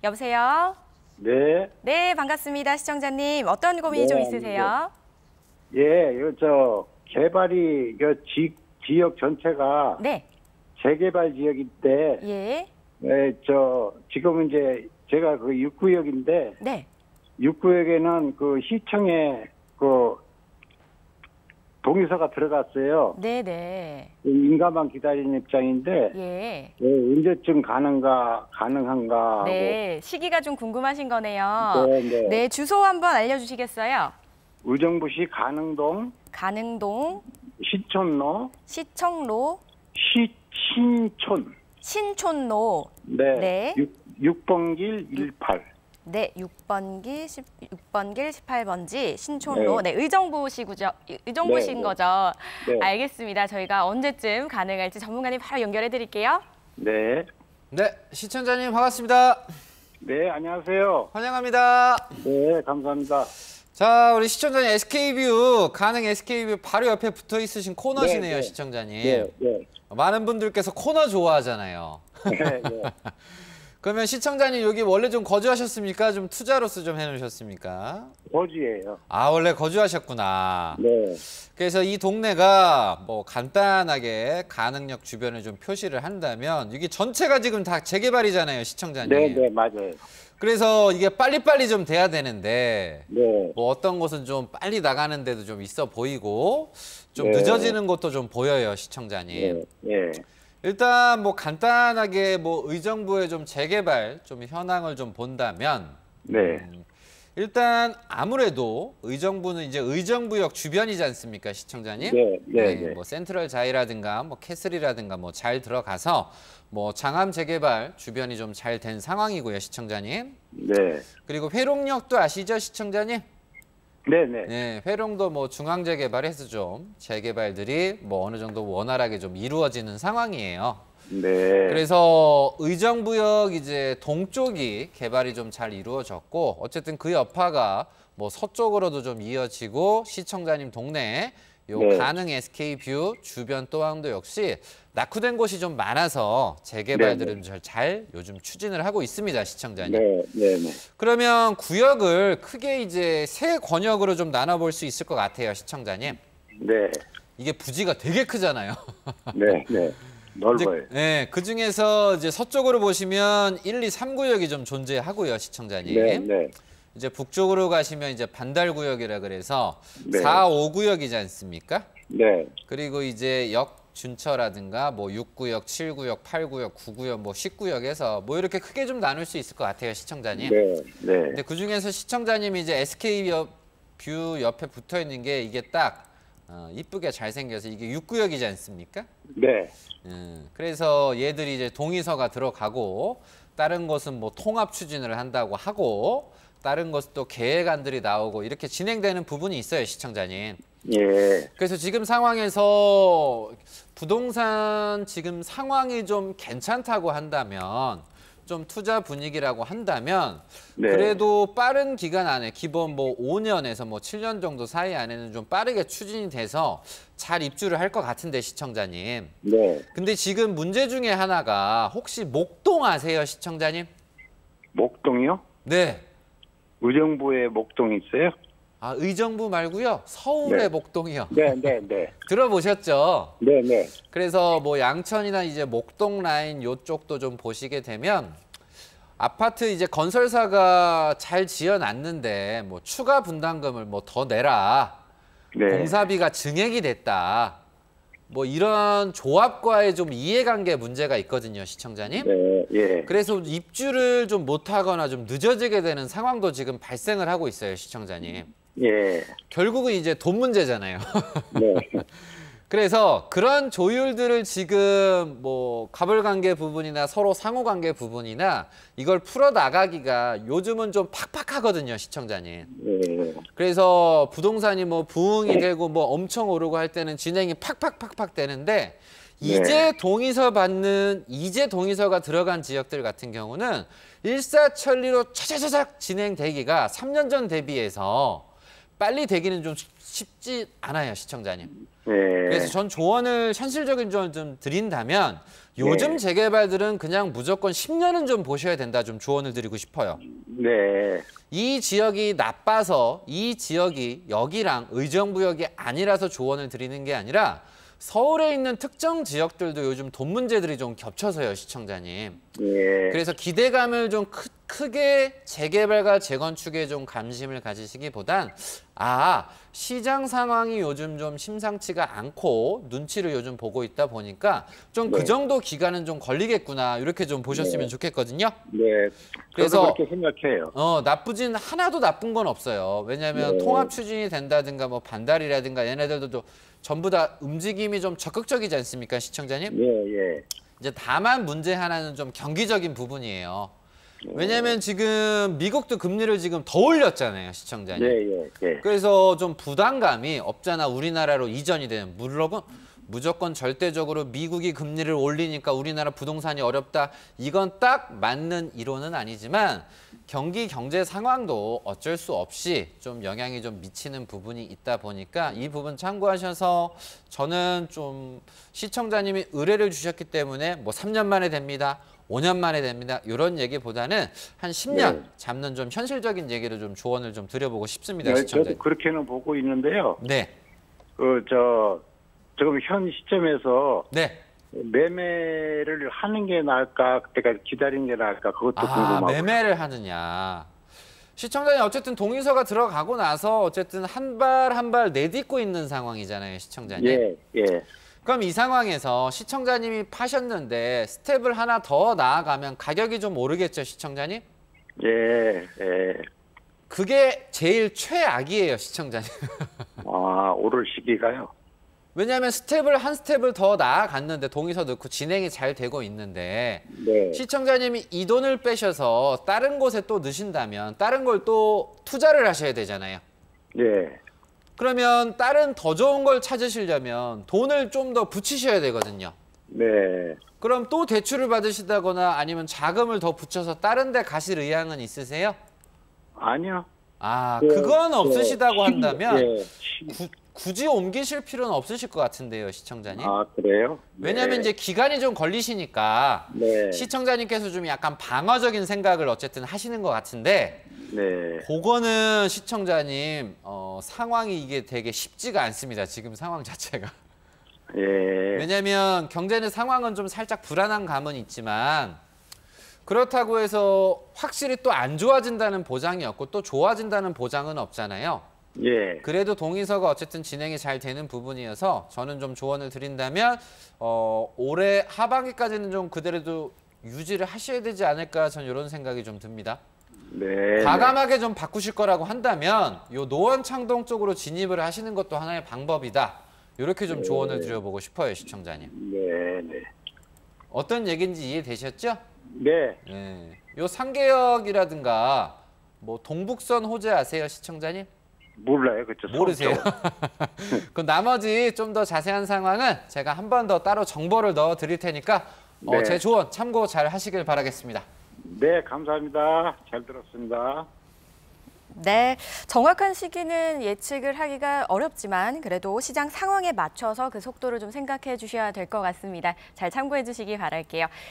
여보세요? 네. 네, 반갑습니다. 시청자님. 어떤 고민이 좀 있으세요? 예, 개발이, 지역 전체가 네. 재개발 지역인데, 예. 지금은 이제 제가 그 6구역인데, 네. 6구역에는 그 시청에 그 동의서가 들어갔어요. 네네. 인가만 기다리는 입장인데, 예. 언제쯤 가능한가. 네, 시기가 좀 궁금하신 거네요. 네. 네, 주소 한번 알려주시겠어요? 의정부시 가능동, 가능동, 시촌로, 시청로, 신촌로. 네. 네. 6번길 18. 네, 6번길 18번지 신촌로. 네, 의정부신 네. 거죠. 네. 알겠습니다. 저희가 언제쯤 가능할지 전문가님 바로 연결해 드릴게요. 네. 네, 시청자님 반갑습니다. 네, 안녕하세요. 환영합니다. 네, 감사합니다. 자, 우리 시청자님 SK뷰, 가능 SK뷰 바로 옆에 붙어 있으신 코너시네요, 네. 시청자님. 네. 많은 분들께서 코너 좋아하잖아요. 네. 그러면 시청자님 여기 원래 좀 거주하셨습니까? 좀 투자로서 좀 해놓으셨습니까? 거주예요. 아, 원래 거주하셨구나. 네. 그래서 이 동네가 뭐 간단하게 가능역 주변에 좀 표시를 한다면 이게 전체가 지금 다 재개발이잖아요, 시청자님. 네, 맞아요. 그래서 이게 빨리빨리 좀 돼야 되는데 네. 뭐 어떤 곳은 좀 빨리 나가는 데도 좀 있어 보이고 좀 네. 늦어지는 것도 좀 보여요, 시청자님. 네. 일단 뭐 간단하게 뭐 의정부의 좀 재개발 좀 현황을 좀 본다면 네. 일단 아무래도 의정부는 이제 의정부역 주변이지 않습니까, 시청자님? 네. 뭐 센트럴 자이라든가 뭐 캐슬이라든가 뭐 잘 들어가서 뭐 장암 재개발 주변이 좀 잘 된 상황이고요, 시청자님. 네. 그리고 회롱역도 아시죠, 시청자님? 네. 네, 회롱도 뭐 중앙 재개발해서 좀 재개발들이 뭐 어느 정도 원활하게 좀 이루어지는 상황이에요. 네. 그래서 의정부역 이제 동쪽이 개발이 좀 잘 이루어졌고 어쨌든 그 여파가 뭐 서쪽으로도 좀 이어지고 시청자님 동네에 요 네. 가능 SK뷰 주변 또한도 역시 낙후된 곳이 좀 많아서 재개발들은 잘 요즘 추진을 하고 있습니다, 시청자님. 네. 그러면 구역을 크게 이제 세 권역으로 좀 나눠볼 수 있을 것 같아요, 시청자님. 네. 이게 부지가 되게 크잖아요. 네. 넓어요. 네, 그 중에서 이제 서쪽으로 보시면 1, 2, 3구역이 좀 존재하고요, 시청자님. 네. 이제 북쪽으로 가시면 이제 반달구역이라 그래서 네. 4, 5구역이지 않습니까? 네. 그리고 이제 역준처라든가 뭐 6구역, 7구역, 8구역, 9구역, 뭐 10구역에서 뭐 이렇게 크게 좀 나눌 수 있을 것 같아요, 시청자님. 네. 근데 그 중에서 시청자님이 이제 SK뷰 옆에 붙어 있는 게 이게 딱 이쁘게 잘생겨서 이게 6구역이지 않습니까? 네. 그래서 얘들이 이제 동의서가 들어가고 다른 것은 뭐 통합 추진을 한다고 하고 다른 것은 또 계획안들이 나오고 이렇게 진행되는 부분이 있어요, 시청자님. 예. 그래서 지금 상황에서 부동산 지금 상황이 좀 괜찮다고 한다면 좀 투자 분위기라고 한다면 네. 그래도 빠른 기간 안에 기본 뭐 5년에서 뭐 7년 정도 사이 안에는 좀 빠르게 추진이 돼서 잘 입주를 할 것 같은데, 시청자님. 네. 근데 지금 문제 중에 하나가 혹시 목동 아세요, 시청자님? 목동이요? 네. 의정부에 목동 있어요? 아, 의정부 말고요. 서울의 네. 목동이요. 네. 들어보셨죠? 네. 그래서 뭐 양천이나 이제 목동 라인 요쪽도 좀 보시게 되면 아파트 이제 건설사가 잘 지어놨는데 뭐 추가 분담금을 뭐 더 내라. 네. 공사비가 증액이 됐다. 뭐 이런 조합과의 좀 이해관계 문제가 있거든요, 시청자님. 네. 예. 그래서 입주를 좀 못하거나 좀 늦어지게 되는 상황도 지금 발생을 하고 있어요, 시청자님. 예. 결국은 이제 돈 문제잖아요. 네. 그래서 그런 조율들을 지금 뭐 가불관계 부분이나 서로 상호관계 부분이나 이걸 풀어나가기가 요즘은 좀 팍팍하거든요, 시청자님. 예. 그래서 부동산이 뭐 부흥이 되고 뭐 엄청 오르고 할 때는 진행이 팍팍 되는데 이제 동의서가 들어간 지역들 같은 경우는 일사천리로 차차차작 진행되기가 3년 전 대비해서 빨리 되기는 좀 쉽지 않아요, 시청자님. 네. 그래서 전 조언을 현실적인 조언을 좀 드린다면 요즘 네. 재개발들은 그냥 무조건 10년은 좀 보셔야 된다 좀 조언을 드리고 싶어요. 네. 이 지역이 나빠서 이 지역이 여기랑 의정부역이 아니라서 조언을 드리는 게 아니라 서울에 있는 특정 지역들도 요즘 돈 문제들이 좀 겹쳐서요, 시청자님. 예. 그래서 기대감을 좀 크게 재개발과 재건축에 좀 관심을 가지시기보단 시장 상황이 요즘 좀 심상치가 않고 눈치를 요즘 보고 있다 보니까 좀 그 네. 정도 기간은 좀 걸리겠구나 이렇게 좀 보셨으면 좋겠거든요. 네. 그래서 저도 그렇게 생각해요. 나쁘진 하나도 나쁜 건 없어요. 왜냐하면 네. 통합 추진이 된다든가 뭐 반달이라든가 얘네들도 전부 다 움직임이 좀 적극적이지 않습니까, 시청자님? 예, 예. 이제 다만 문제 하나는 좀 경기적인 부분이에요. 왜냐하면 지금 미국도 금리를 지금 더 올렸잖아요, 시청자님. 예, 예, 예. 그래서 좀 부담감이 없잖아 우리나라로 이전이 되는 무조건 절대적으로 미국이 금리를 올리니까 우리나라 부동산이 어렵다. 이건 딱 맞는 이론은 아니지만 경기 경제 상황도 어쩔 수 없이 좀 영향이 좀 미치는 부분이 있다 보니까 이 부분 참고하셔서 저는 좀 시청자님이 의뢰를 주셨기 때문에 뭐 3년 만에 됩니다. 5년 만에 됩니다. 이런 얘기보다는 한 10년 네. 잡는 좀 현실적인 얘기를 좀 조언을 좀 드려보고 싶습니다. 네, 시청자님. 저도 그렇게는 보고 있는데요. 네. 지금 현 시점에서 네. 매매를 하는 게 나을까, 그때까지 기다리는 게 나을까, 그것도 궁금하고. 매매를 하느냐. 시청자님 어쨌든 동의서가 들어가고 나서 어쨌든 한 발 한 발 내딛고 있는 상황이잖아요, 시청자님. 예, 예. 그럼 이 상황에서 시청자님이 파셨는데 스텝을 하나 더 나아가면 가격이 좀 오르겠죠, 시청자님? 예, 예. 그게 제일 최악이에요, 시청자님. 오를 시기가요? 왜냐하면 한 스텝을 더 나아갔는데 동의서 넣고 진행이 잘 되고 있는데 네. 시청자님이 이 돈을 빼셔서 다른 곳에 또 넣으신다면 다른 걸 또 투자를 하셔야 되잖아요. 예. 그러면 다른 더 좋은 걸 찾으시려면 돈을 좀 더 붙이셔야 되거든요. 네. 그럼 또 대출을 받으시다거나 아니면 자금을 더 붙여서 다른 데 가실 의향은 있으세요? 아니요. 그건 없으시다고 한다면 예. 굳이 옮기실 필요는 없으실 것 같은데요, 시청자님. 그래요? 왜냐하면 이제 기간이 좀 걸리시니까 네. 시청자님께서 좀 약간 방어적인 생각을 어쨌든 하시는 것 같은데 네. 그거는 시청자님 상황이 이게 되게 쉽지가 않습니다. 지금 상황 자체가. 예. 왜냐하면 경제는 상황은 좀 살짝 불안한 감은 있지만 그렇다고 해서 확실히 또 안 좋아진다는 보장이 없고 또 좋아진다는 보장은 없잖아요. 예. 그래도 동의서가 어쨌든 진행이 잘 되는 부분이어서 저는 좀 조언을 드린다면 올해 하반기까지는 좀 그대로도 유지를 하셔야 되지 않을까 저는 이런 생각이 좀 듭니다. 네. 과감하게 좀 바꾸실 거라고 한다면 요 노원창동 쪽으로 진입을 하시는 것도 하나의 방법이다. 이렇게 좀 조언을 드려보고 싶어요, 시청자님. 네. 네. 어떤 얘기인지 이해되셨죠? 네. 네. 요 상계역이라든가 뭐 동북선 호재 아세요, 시청자님? 몰라요. 그쵸. 모르세요? 그럼 나머지 좀 더 자세한 상황은 제가 한 번 더 따로 정보를 넣어 드릴 테니까 네. 제 조언 참고 잘 하시길 바라겠습니다. 네, 감사합니다. 잘 들었습니다. 네, 정확한 시기는 예측을 하기가 어렵지만 그래도 시장 상황에 맞춰서 그 속도를 좀 생각해 주셔야 될 것 같습니다. 잘 참고해 주시기 바랄게요.